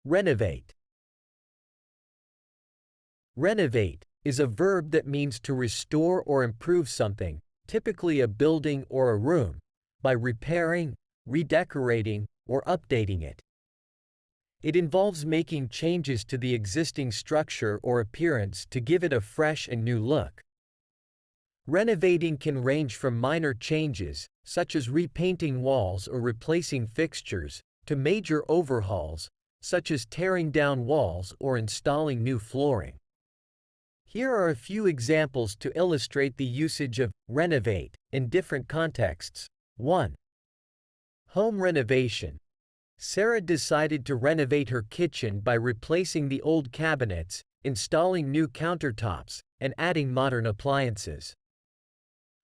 Renovate. Renovate is a verb that means to restore or improve something, typically a building or a room, by repairing, redecorating, or updating it. It involves making changes to the existing structure or appearance to give it a fresh and new look. Renovating can range from minor changes, such as repainting walls or replacing fixtures, to major overhauls, such as tearing down walls or installing new flooring. Here are a few examples to illustrate the usage of renovate in different contexts. 1. Home renovation. Sarah decided to renovate her kitchen by replacing the old cabinets, installing new countertops, and adding modern appliances.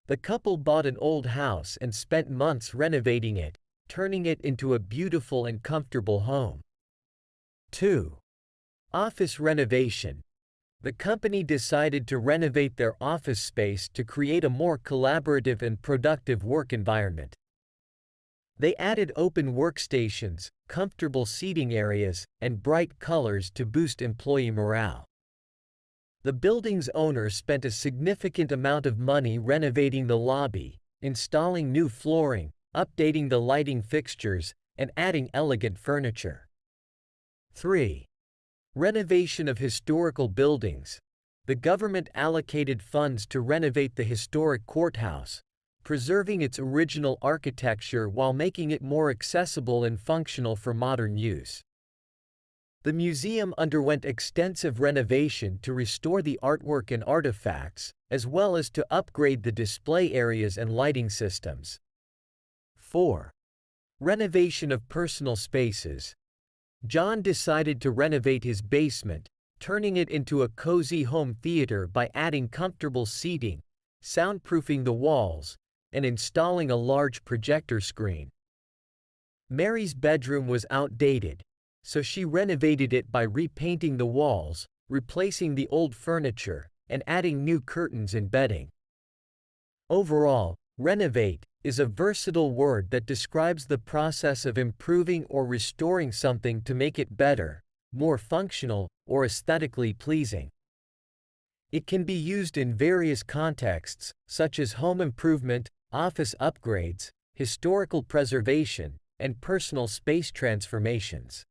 The couple bought an old house and spent months renovating it, turning it into a beautiful and comfortable home. 2. Office renovation. The company decided to renovate their office space to create a more collaborative and productive work environment. They added open workstations, comfortable seating areas, and bright colors to boost employee morale. The building's owner spent a significant amount of money renovating the lobby, installing new flooring, updating the lighting fixtures, and adding elegant furniture. 3. Renovation of historical buildings. The government allocated funds to renovate the historic courthouse, preserving its original architecture while making it more accessible and functional for modern use. The museum underwent extensive renovation to restore the artwork and artifacts, as well as to upgrade the display areas and lighting systems. 4. Renovation of personal spaces. John decided to renovate his basement, turning it into a cozy home theater by adding comfortable seating, soundproofing the walls, and installing a large projector screen. Mary's bedroom was outdated, so she renovated it by repainting the walls, replacing the old furniture, and adding new curtains and bedding. Overall, renovate is a versatile word that describes the process of improving or restoring something to make it better, more functional, or aesthetically pleasing. It can be used in various contexts, such as home improvement, office upgrades, historical preservation, and personal space transformations.